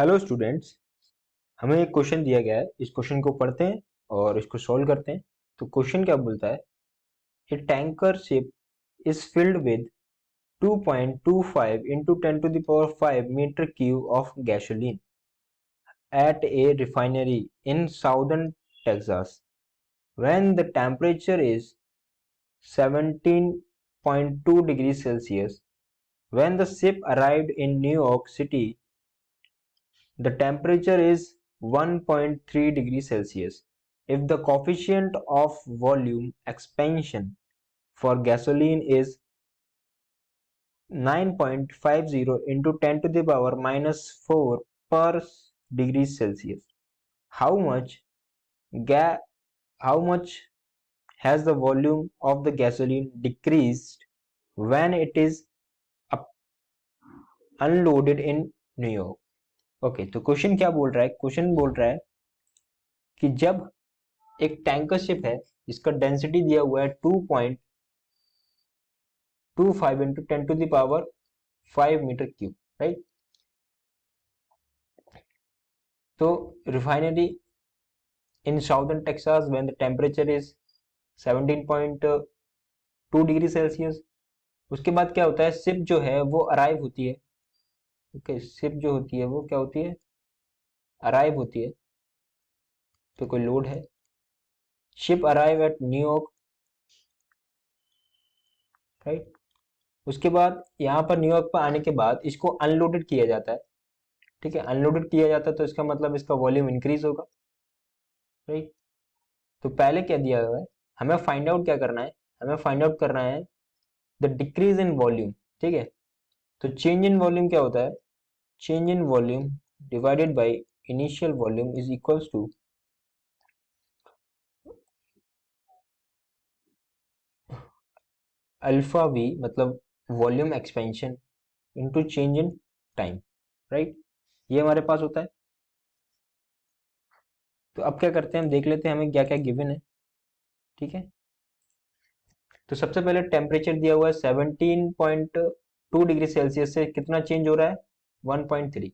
Hello students. हमें एक question दिया गया है, इस क्वेश्चन को पढ़ते हैं और इसको सॉल्व करते हैं। तो क्वेश्चन क्या बोलता है, a tanker ship is filled with 2.25 into 10 to the power 5 meter cube of gasoline at a refinery in southern Texas when the temperature is 17.2 degrees Celsius. When the ship arrived in New York City, the temperature is 1.3 degrees Celsius. If the coefficient of volume expansion for gasoline is 9.50 into 10 to the power minus 4 per degrees Celsius, how much ga- how much has the volume of the gasoline decreased when it is unloaded in New York? Okay, तो question क्या बोल रहा है? Question बोल रहा है कि जब एक टैंकर शिप है जिसका डेंसिटी दिया हुआ है 2.25 into 10 to the power 5 metre cube, right. तो refinery in southern Texas when the temperature is 17.2 degree Celsius. उसके बाद क्या होता है, शिप जो है वो अराइव होती है। ओके, शिप जो होती है वो क्या होती है, अराइव होती है। तो कोई लोड है, ship arrive at New York, right. उसके बाद यहाँ पर न्यूयॉर्क पर आने के बाद इसको अनलोडेड किया जाता है। ठीक है, अनलोडेड किया जाता है तो इसका मतलब इसका वॉल्यूम इंक्रीज होगा, राइट। तो पहले क्या दिया हुआ है, हमें फाइंड आउट क्या करना है, हमें फाइंड आउट करना है द डिक्रीज इन वॉल्यूम। ठीक है, तो चेंज इन वॉल्यूम क्या होता है, change in volume divided by initial volume is equals to alpha V, मतलब volume expansion into change in time, right. ये हमारे पास होता है। तो अब क्या करते हैं, हम देख लेते हैं हमें क्या क्या गिवन है। ठीक है, तो सबसे पहले टेम्परेचर दिया हुआ है 17.2 डिग्री सेल्सियस से कितना चेंज हो रहा है, 1.3।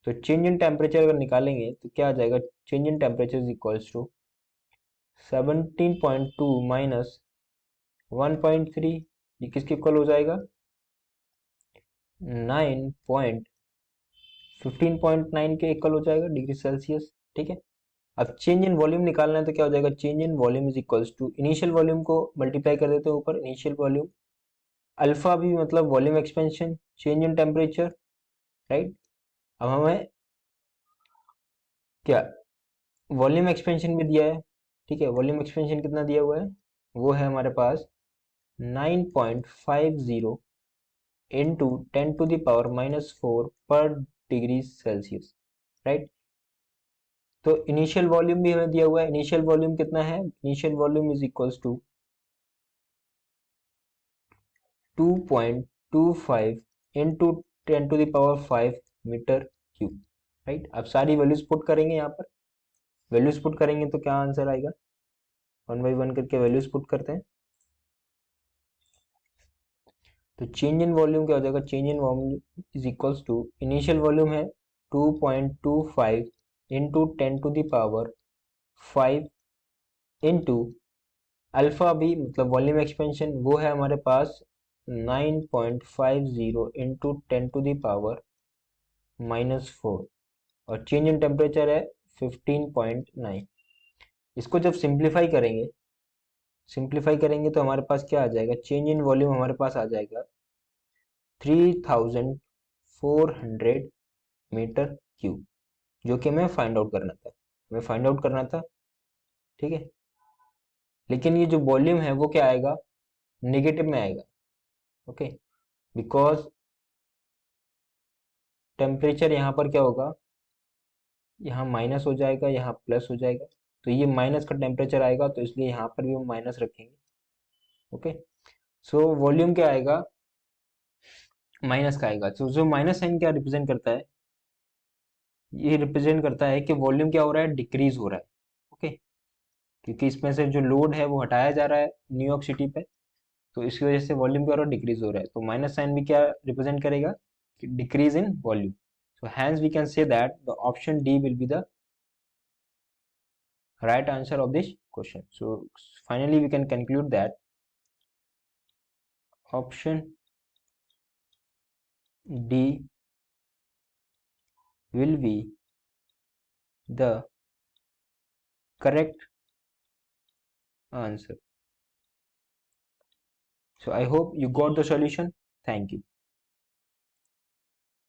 तो चेंज इन टेम्परेचर अगर निकालेंगे तो क्या आ जाएगा, change in temperature is equals to 17.2 minus 1.3। ये किसके इक्वल हो जाएगा, 9.15.9 के इक्वल हो जाएगा डिग्री सेल्सियस। ठीक है, अब चेंज इन वॉल्यूम निकालना है तो क्या हो जाएगा, change in volume is equals to initial volume को मल्टीप्लाई कर देते हैं ऊपर, इनिशियल वॉल्यूम अल्फा भी मतलब volume expansion change in temperature, right. अब हमें क्या वॉल्यूम एक्सपेंशन भी दिया है। ठीक है, वॉल्यूम एक्सपेंशन कितना दिया हुआ है, वो है हमारे पास 9.50 into 10 to the power minus 4 पर डिग्री सेल्सियस, राइट। तो इनिशियल वॉल्यूम भी हमें दिया हुआ है, इनिशियल वॉल्यूम कितना है, initial volume is equals to 2.25 into 10 to the power 5 metre cube, right. अब सारी वैल्यूज पुट करेंगे, यहाँ पर वैल्यूज पुट करेंगे तो क्या आंसर आएगा, वन बाई वन करके वैल्यूज पुट करते हैं। तो चेंज इन वॉल्यूम क्या हो जाएगा, change in volume is equals to initial volume है 2.25 into 10 to the power 5 into alpha भी मतलब वॉल्यूम एक्सपेंशन वो है हमारे पास 9.50 into 10 to the power minus 4, और चेंज इन टेम्परेचर है 15.9। इसको जब सिंप्लीफाई करेंगे तो हमारे पास क्या आ जाएगा, चेंज इन वॉल्यूम हमारे पास आ जाएगा 3400 मीटर क्यूब, जो कि हमें फाइंड आउट करना था, हमें फाइंड आउट करना था। ठीक है, लेकिन ये जो वॉल्यूम है वो क्या आएगा, नेगेटिव में आएगा। ओके, बिकॉज टेम्परेचर यहाँ पर क्या होगा, यहाँ माइनस हो जाएगा, यहाँ प्लस हो जाएगा, तो ये माइनस का टेम्परेचर आएगा, तो इसलिए यहाँ पर भी हम माइनस रखेंगे। ओके, सो वॉल्यूम क्या आएगा, माइनस का आएगा। तो जो माइनस साइन क्या रिप्रेजेंट करता है, ये रिप्रेजेंट करता है कि वॉल्यूम क्या हो रहा है, डिक्रीज हो रहा है। ओके, क्योंकि इसमें से जो लोड है वो हटाया जा रहा है न्यूयॉर्क सिटी पे, तो इसकी वजह से वॉल्यूम क्या हो रहा है, डिक्रीज हो रहा है। तो माइनस साइन भी क्या रिप्रेजेंट करेगा, कि decrease in volume. So hence we can say that the option D will be the right answer of this question. So finally we can conclude that option D will be the correct answer. So I hope you got the solution. Thank you.